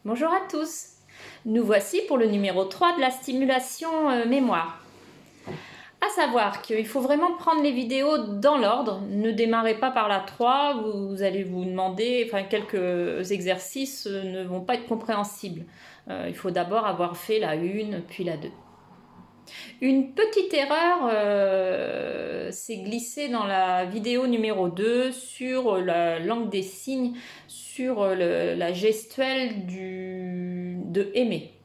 Bonjour à tous. Nous voici pour le numéro 3 de la stimulation mémoire. À savoir qu'il faut vraiment prendre les vidéos dans l'ordre. Ne démarrez pas par la 3, vous allez vous demander, quelques exercices ne vont pas être compréhensibles. Il faut d'abord avoir fait la 1 puis la 2. Une petite erreur s'est glissée dans la vidéo numéro 2 sur la langue des signes, sur la gestuelle de aimer,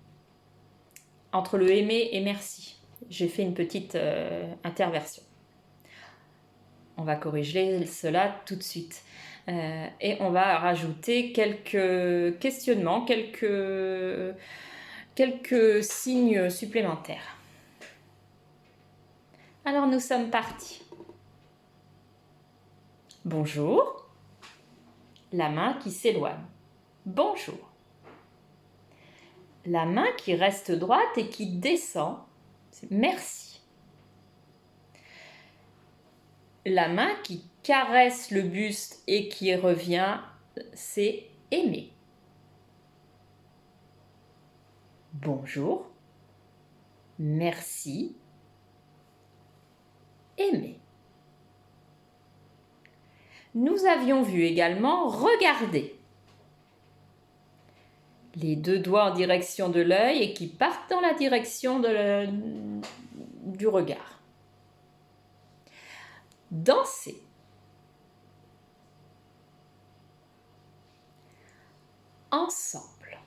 entre le aimer et merci. J'ai fait une petite interversion. On va corriger cela tout de suite. Et on va rajouter quelques questionnements, quelques signes supplémentaires. Alors nous sommes partis. Bonjour. La main qui s'éloigne. Bonjour. La main qui reste droite et qui descend, c'est merci. La main qui caresse le buste et qui revient, c'est aimer. Bonjour. Merci. Aimer. Nous avions vu également regarder. Les deux doigts en direction de l'œil et qui partent dans la direction du regard. Danser. Ensemble.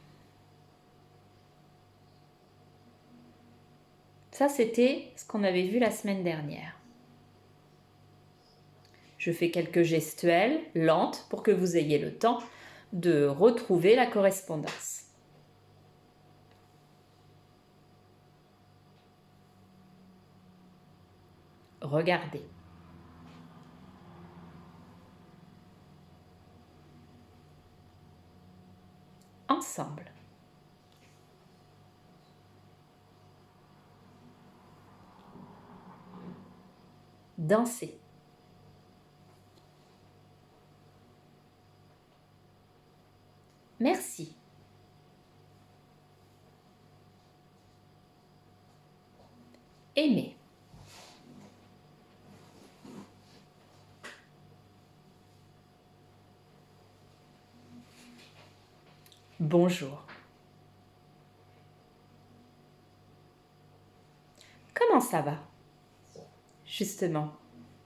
Ça, c'était ce qu'on avait vu la semaine dernière. Je fais quelques gestuelles lentes pour que vous ayez le temps de retrouver la correspondance. Regardez. Ensemble. Danser. Merci. Aimer. Bonjour. Comment ça va? Justement,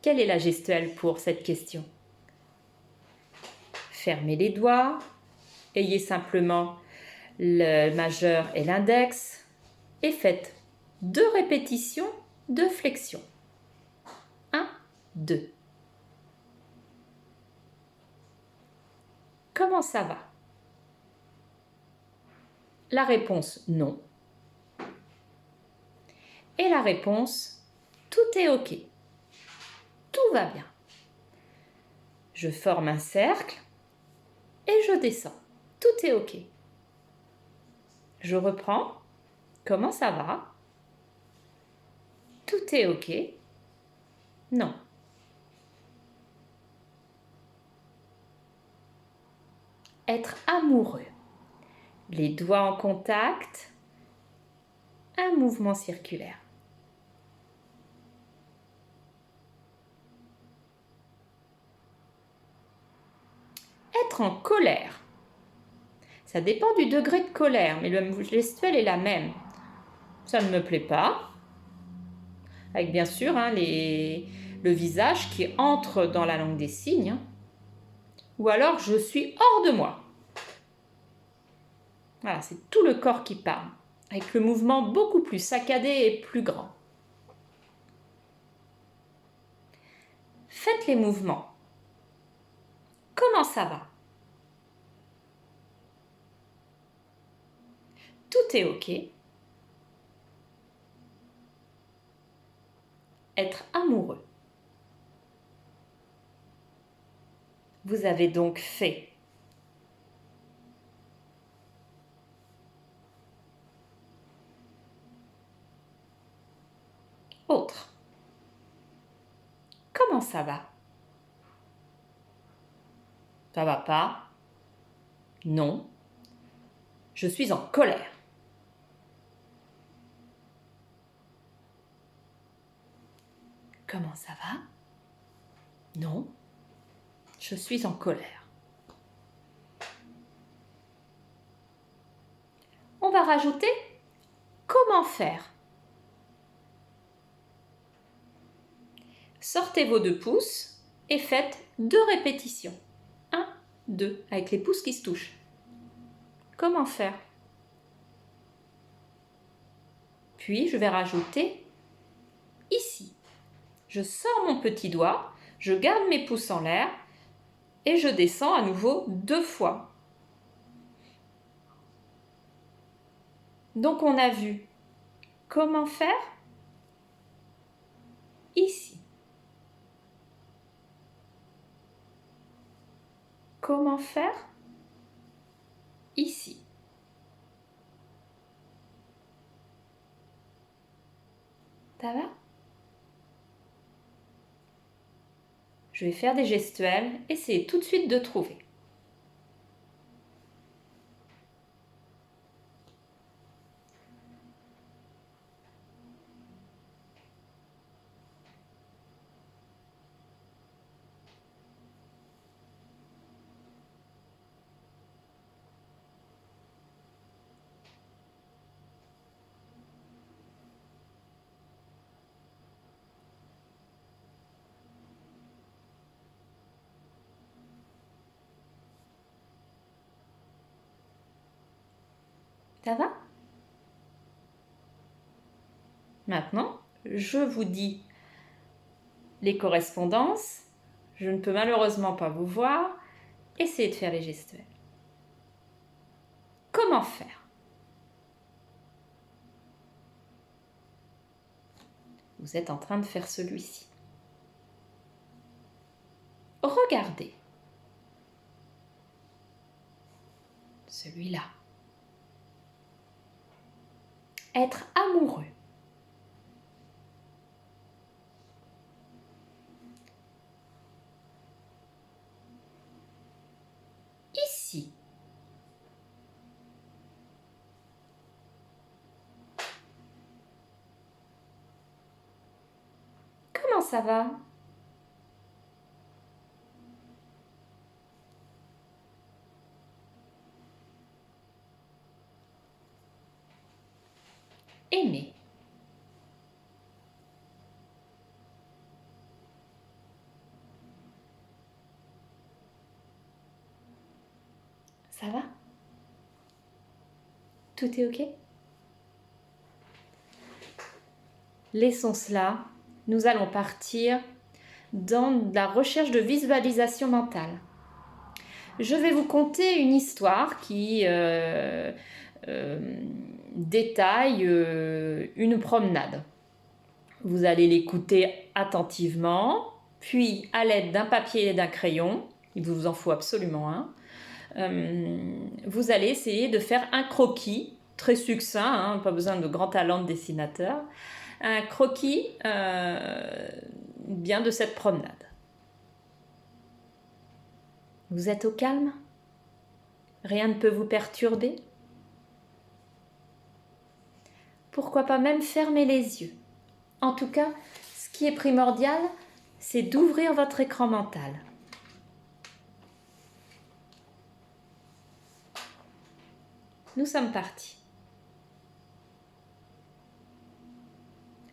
quelle est la gestuelle pour cette question? Fermez les doigts, ayez simplement le majeur et l'index et faites 2 répétitions de flexion. 1, 2. Comment ça va? La réponse non. Et la réponse tout est OK. Tout va bien. Je forme un cercle et je descends. Tout est OK. Je reprends. Comment ça va? Tout est OK. Non. Être amoureux. Les doigts en contact. Un mouvement circulaire. Être en colère. Ça dépend du degré de colère, mais le gestuel est la même. Ça ne me plaît pas. Avec bien sûr le visage qui entre dans la langue des signes. Ou alors je suis hors de moi. Voilà, c'est tout le corps qui parle, avec le mouvement beaucoup plus saccadé et plus grand. Faites les mouvements. Comment ça va? Tout est OK. Être amoureux. Vous avez donc fait autre. Comment ça va? Ça va pas? Non. Je suis en colère. Comment ça va? Non, je suis en colère. On va rajouter comment faire. Sortez vos 2 pouces et faites 2 répétitions. 1, 2, avec les pouces qui se touchent. Comment faire? Puis je vais rajouter ici. Je sors mon petit doigt, je garde mes pouces en l'air et je descends à nouveau 2 fois. Donc on a vu comment faire ici. Comment faire ici. Ça va? Je vais faire des gestuels, essayez tout de suite de trouver. Ça va? Maintenant, je vous dis les correspondances. Je ne peux malheureusement pas vous voir. Essayez de faire les gestuels. Comment faire? Vous êtes en train de faire celui-ci. Regardez. Celui-là. Être amoureux. Ici. Comment ça va? Aimer. Ça va? Tout est OK? Laissons cela. Nous allons partir dans la recherche de visualisation mentale. Je vais vous conter une histoire qui détaille une promenade. Vous allez l'écouter attentivement, puis à l'aide d'un papier et d'un crayon, il vous en faut absolument un, vous allez essayer de faire un croquis, très succinct, hein, pas besoin de grand talent de dessinateur, un croquis bien de cette promenade. Vous êtes au calme? Rien ne peut vous perturber? Pourquoi pas même fermer les yeux? En tout cas, ce qui est primordial, c'est d'ouvrir votre écran mental. Nous sommes partis.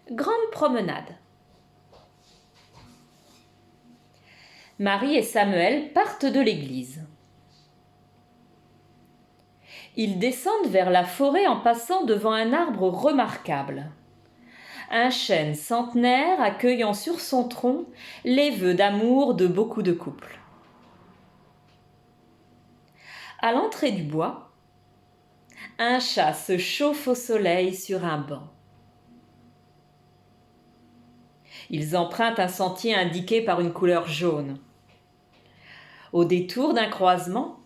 Grande promenade. Marie et Samuel partent de l'église. Ils descendent vers la forêt en passant devant un arbre remarquable. Un chêne centenaire accueillant sur son tronc les vœux d'amour de beaucoup de couples. À l'entrée du bois, un chat se chauffe au soleil sur un banc. Ils empruntent un sentier indiqué par une couleur jaune. Au détour d'un croisement,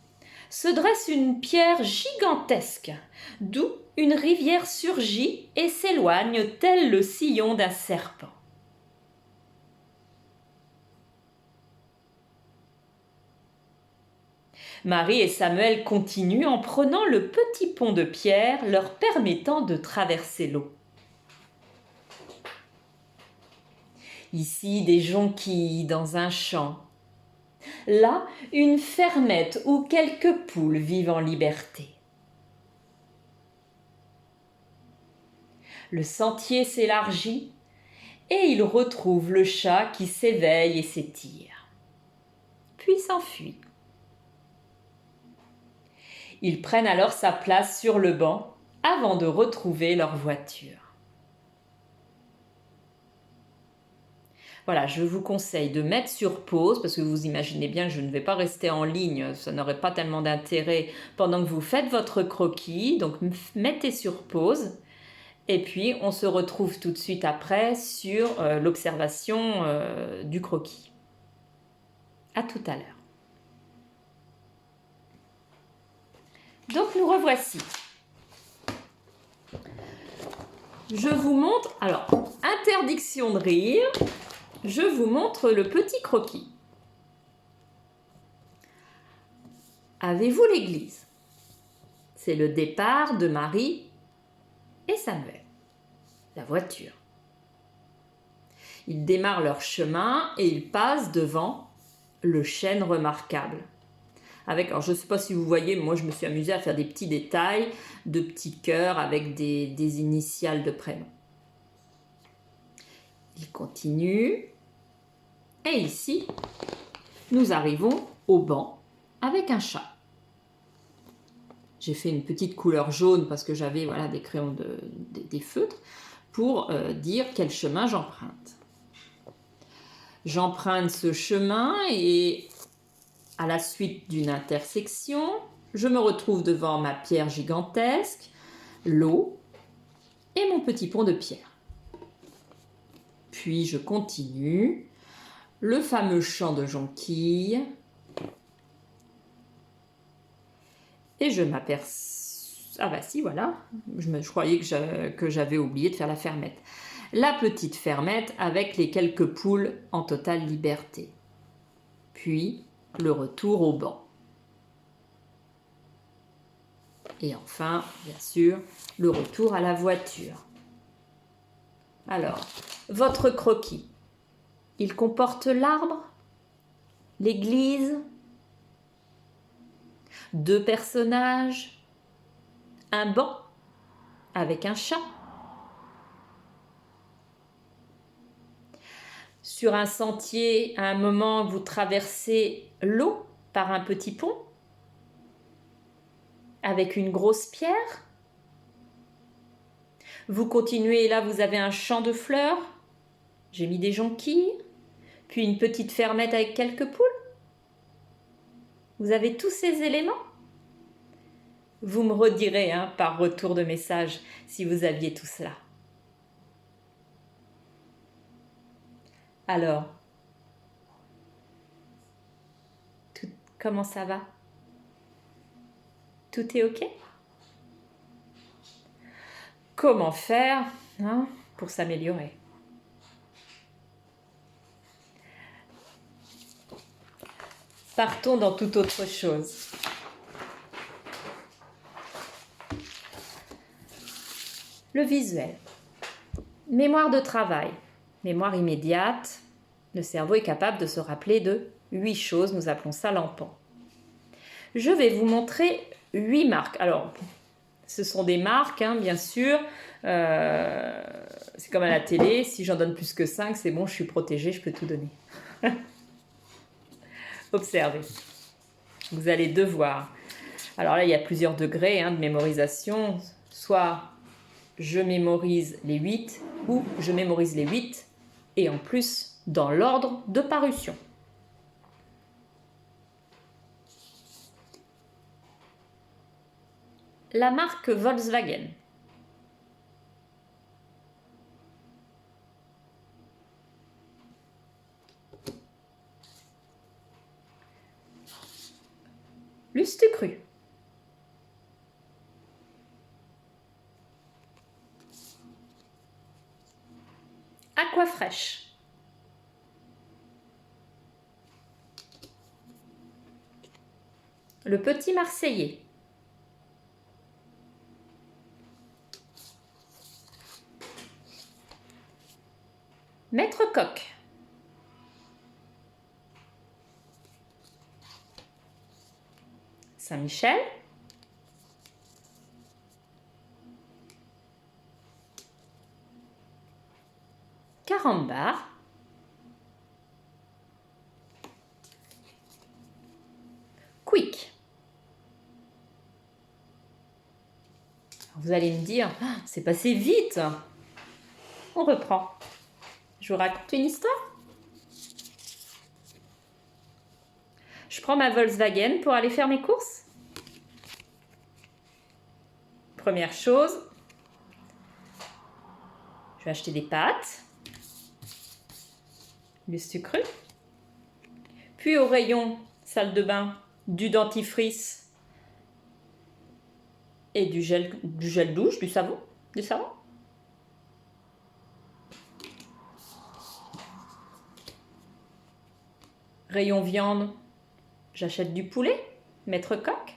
se dresse une pierre gigantesque, d'où une rivière surgit et s'éloigne tel le sillon d'un serpent. Marie et Samuel continuent en prenant le petit pont de pierre leur permettant de traverser l'eau. Ici, des jonquilles dans un champ. Là, une fermette où quelques poules vivent en liberté. Le sentier s'élargit et ils retrouvent le chat qui s'éveille et s'étire, puis s'enfuit. Ils prennent alors sa place sur le banc avant de retrouver leur voiture. Voilà, je vous conseille de mettre sur pause parce que vous imaginez bien que je ne vais pas rester en ligne, ça n'aurait pas tellement d'intérêt pendant que vous faites votre croquis. Donc mettez sur pause et puis on se retrouve tout de suite après sur l'observation du croquis. À tout à l'heure. Donc nous revoici. Je vous montre, alors, interdiction de rire, je vous montre le petit croquis. Avez-vous l'église? C'est le départ de Marie et Samuel, la voiture. Ils démarrent leur chemin et ils passent devant le chêne remarquable. Avec, alors je ne sais pas si vous voyez, moi je me suis amusée à faire des petits détails, de petits cœurs avec des initiales de prénoms. Ils continuent. Et ici, nous arrivons au banc avec un chat. J'ai fait une petite couleur jaune parce que j'avais voilà, des crayons, des feutres, pour dire quel chemin j'emprunte. J'emprunte ce chemin et à la suite d'une intersection, je me retrouve devant ma pierre gigantesque, l'eau et mon petit pont de pierre. Puis je continue, le fameux champ de jonquilles, et je m'aperçois... Ah bah si, voilà, je croyais que j'avais oublié de faire la fermette. La petite fermette avec les quelques poules en totale liberté. Puis le retour au banc. Et enfin, bien sûr, le retour à la voiture. Alors, votre croquis, il comporte l'arbre, l'église, 2 personnages, un banc avec un chat. Sur un sentier, à un moment, vous traversez l'eau par un petit pont avec une grosse pierre. Vous continuez et là, vous avez un champ de fleurs. J'ai mis des jonquilles, puis une petite fermette avec quelques poules. Vous avez tous ces éléments? Vous me redirez par retour de message si vous aviez tout cela. Alors, comment ça va? Tout est OK? Comment faire pour s'améliorer? Partons dans toute autre chose. Le visuel. Mémoire de travail. Mémoire immédiate. Le cerveau est capable de se rappeler de 8 choses. Nous appelons ça lampant. Je vais vous montrer 8 marques. Alors, ce sont des marques, bien sûr. C'est comme à la télé. Si j'en donne plus que 5, c'est bon, je suis protégée, je peux tout donner. Observez. Vous allez devoir... Alors là, il y a plusieurs degrés de mémorisation. Soit je mémorise les 8, ou je mémorise les 8, et en plus, dans l'ordre de parution. La marque Volkswagen. Lustucru. Aquafresh. le petit Marseillais. Maître Coq. Saint-Michel. Carambar. Quick. Vous allez me dire, ah, c'est passé vite. On reprend. Je vous raconte une histoire. Je prends ma Volkswagen pour aller faire mes courses. Première chose, je vais acheter des pâtes, du sucre, puis au rayon salle de bain, du dentifrice et du gel douche, du savon. Rayon viande, j'achète du poulet, Maître Coq.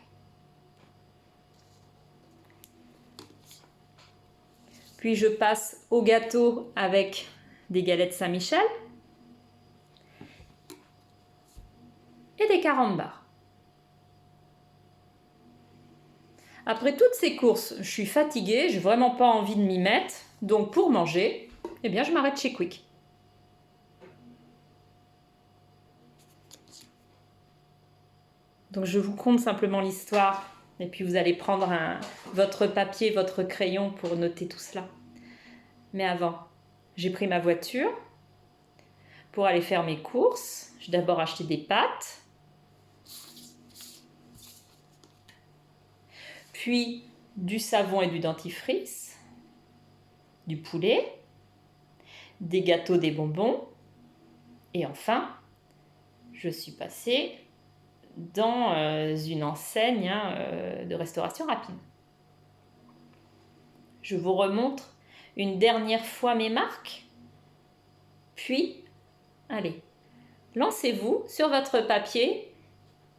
Puis je passe au gâteau avec des galettes Saint-Michel et des carambars. Après toutes ces courses, je suis fatiguée, j'ai vraiment pas envie de m'y mettre. Donc pour manger, eh bien je m'arrête chez Quick. Donc je vous conte simplement l'histoire et puis vous allez prendre votre papier, votre crayon pour noter tout cela. Mais avant, j'ai pris ma voiture pour aller faire mes courses. J'ai d'abord acheté des pâtes, puis du savon et du dentifrice, du poulet, des gâteaux, des bonbons et enfin, je suis passée dans une enseigne de restauration rapide. Je vous remontre une dernière fois mes marques, puis, allez, lancez-vous sur votre papier,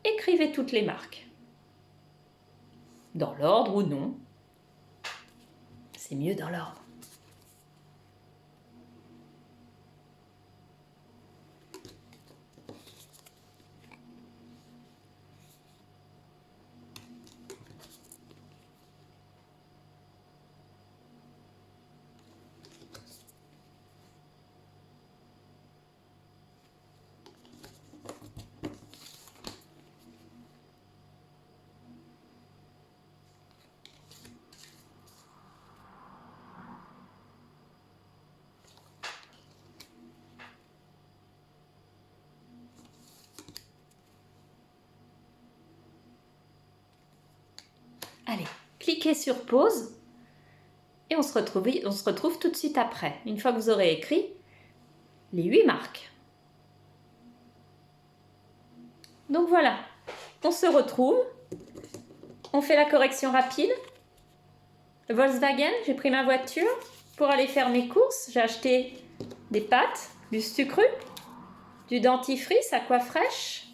écrivez toutes les marques. Dans l'ordre ou non, c'est mieux dans l'ordre. Allez, cliquez sur pause et on se retrouve tout de suite après, une fois que vous aurez écrit les 8 marques. Donc voilà, on se retrouve, on fait la correction rapide. Volkswagen, j'ai pris ma voiture pour aller faire mes courses. J'ai acheté des pâtes, du sucre, du dentifrice Aquafresh,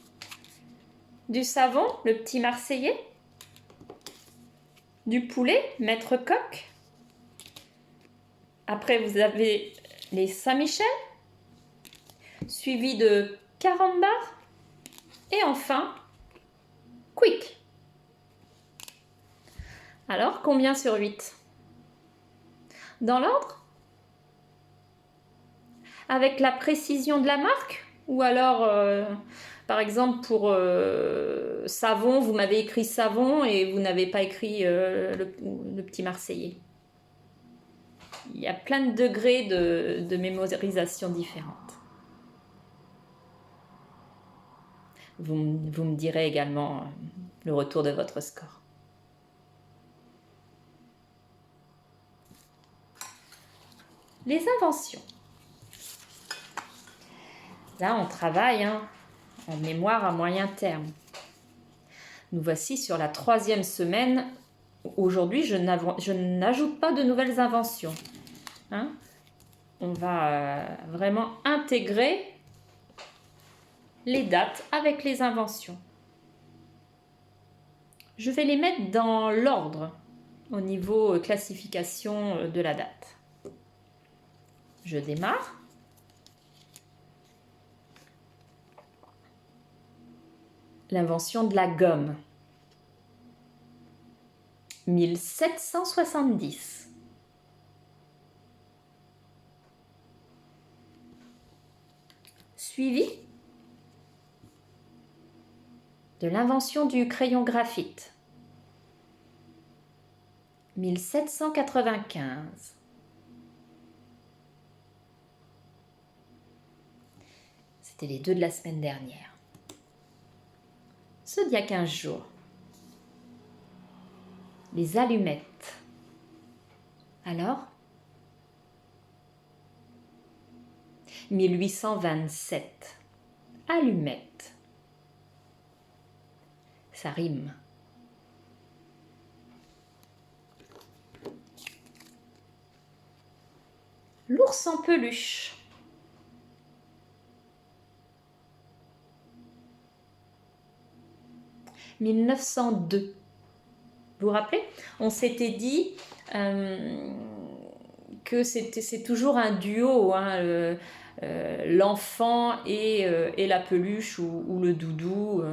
du savon, le petit Marseillais, du poulet, Maître Coq. Après, vous avez les Saint-Michel, suivi de carambar et enfin, Quick. Alors, combien sur 8? Dans l'ordre? Avec la précision de la marque? Ou alors, par exemple, pour savon, vous m'avez écrit savon et vous n'avez pas écrit le petit Marseillais. Il y a plein de degrés de mémorisation différentes. Vous me direz également le retour de votre score. Les inventions. Là, on travaille en mémoire à moyen terme. Nous voici sur la 3e semaine. Aujourd'hui, je n'ajoute pas de nouvelles inventions. On va vraiment intégrer les dates avec les inventions. Je vais les mettre dans l'ordre au niveau classification de la date. Je démarre. L'invention de la gomme. 1770. Suivi de l'invention du crayon graphite. 1795. C'était les deux de la semaine dernière. Ce d'il y a 15 jours. Les allumettes. Alors 1827. Allumettes. Ça rime. L'ours en peluche. « 1902. Vous vous rappelez? On s'était dit que c'est toujours un duo, hein, l'enfant et la peluche ou le doudou.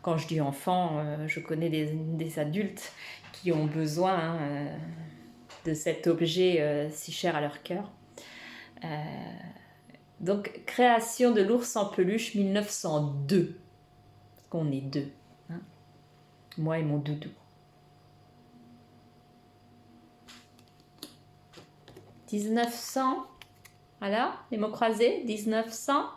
Quand je dis enfant, je connais des adultes qui ont besoin de cet objet si cher à leur cœur. Donc, création de l'ours en peluche 1902. Parce qu'on est deux. Hein, moi et mon doudou. 1900. Voilà, les mots croisés. 1900.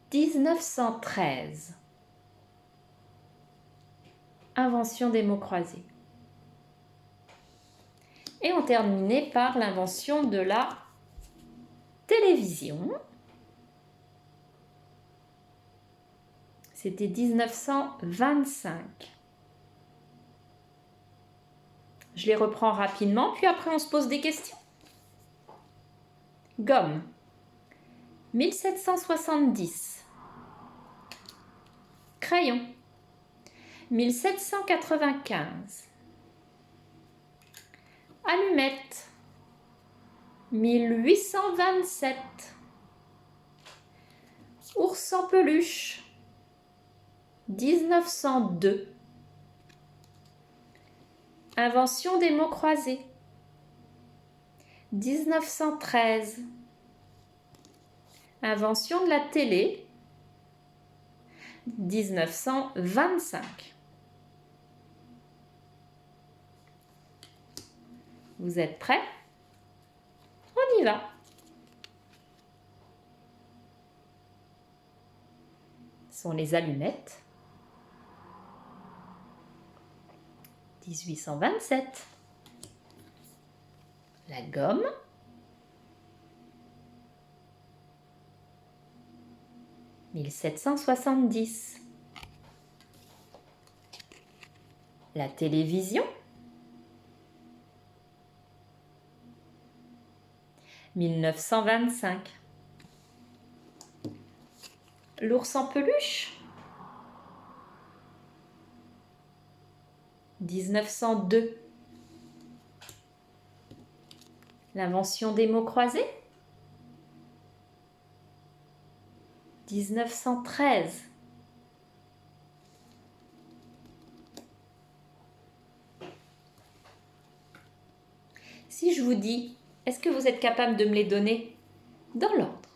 « 1913. Invention des mots croisés. Et on terminait par l'invention de la télévision. C'était 1925. Je les reprends rapidement, puis après on se pose des questions. Gomme. 1770. Crayon. 1795. Allumette. 1827. Ours en peluche. 1902. Invention des mots croisés. 1913. Invention de la télé. 1925. Vous êtes prêts? On y va. Ce sont les allumettes. 1827. La gomme. 1770. La télévision. 1925. L'ours en peluche. 1902. L'invention des mots croisés. 1913. Si je vous dis, est-ce que vous êtes capable de me les donner dans l'ordre?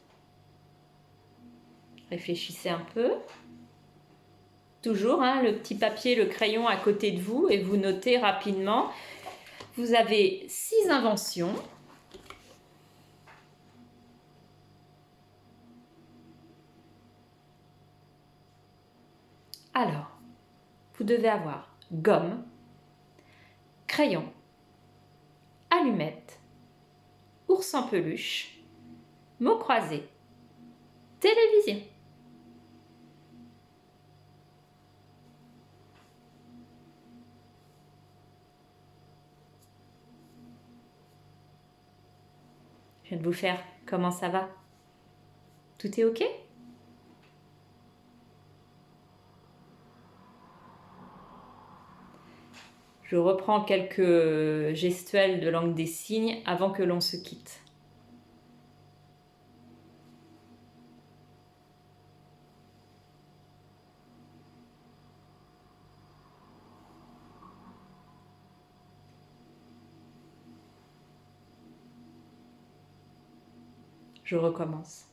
Réfléchissez un peu. Toujours, hein, le petit papier, le crayon à côté de vous et vous notez rapidement. Vous avez 6 inventions. Alors, vous devez avoir gomme, crayon, allumette, ours en peluche, mots croisés, télévision. Je viens de vous faire comment ça va? Tout est OK? Je reprends quelques gestuels de langue des signes avant que l'on se quitte. Je recommence.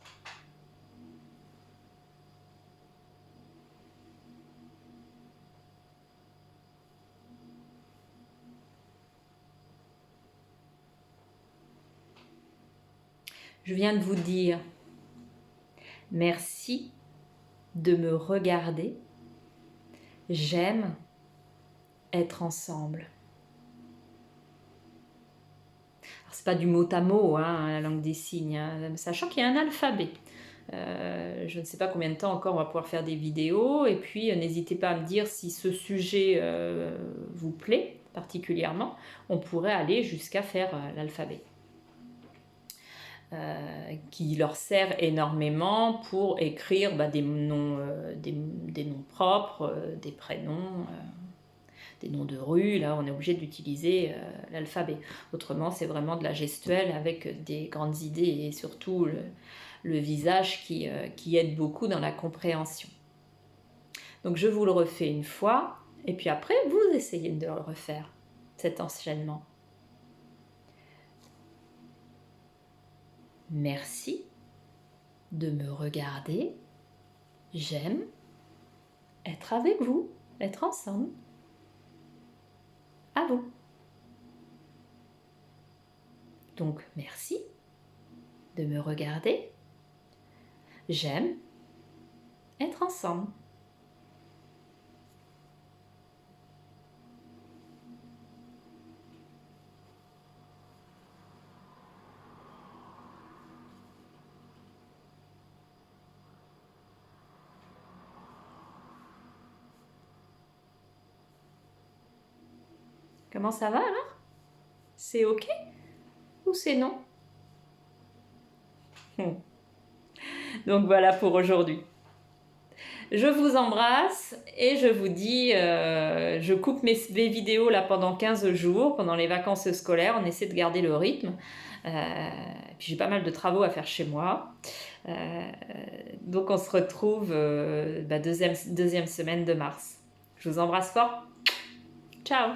Je viens de vous dire merci de me regarder. J'aime être ensemble. C'est pas du mot à mot, hein, la langue des signes, hein, sachant qu'il y a un alphabet. Je ne sais pas combien de temps encore on va pouvoir faire des vidéos, et puis n'hésitez pas à me dire si ce sujet vous plaît particulièrement. On pourrait aller jusqu'à faire l'alphabet. Qui leur sert énormément pour écrire des noms propres, des prénoms, des noms de rues. Là, on est obligé d'utiliser l'alphabet. Autrement, c'est vraiment de la gestuelle avec des grandes idées et surtout le visage qui aide beaucoup dans la compréhension. Donc, je vous le refais une fois et puis après, vous essayez de le refaire, cet enchaînement. Merci de me regarder. J'aime être avec vous, être ensemble. À vous. Donc, merci de me regarder. J'aime être ensemble. Comment ça va alors? C'est OK ou c'est non? Donc voilà pour aujourd'hui. Je vous embrasse et je vous dis, je coupe mes vidéos là pendant 15 jours, pendant les vacances scolaires, on essaie de garder le rythme. Puis j'ai pas mal de travaux à faire chez moi. Donc on se retrouve deuxième semaine de mars. Je vous embrasse fort. Ciao!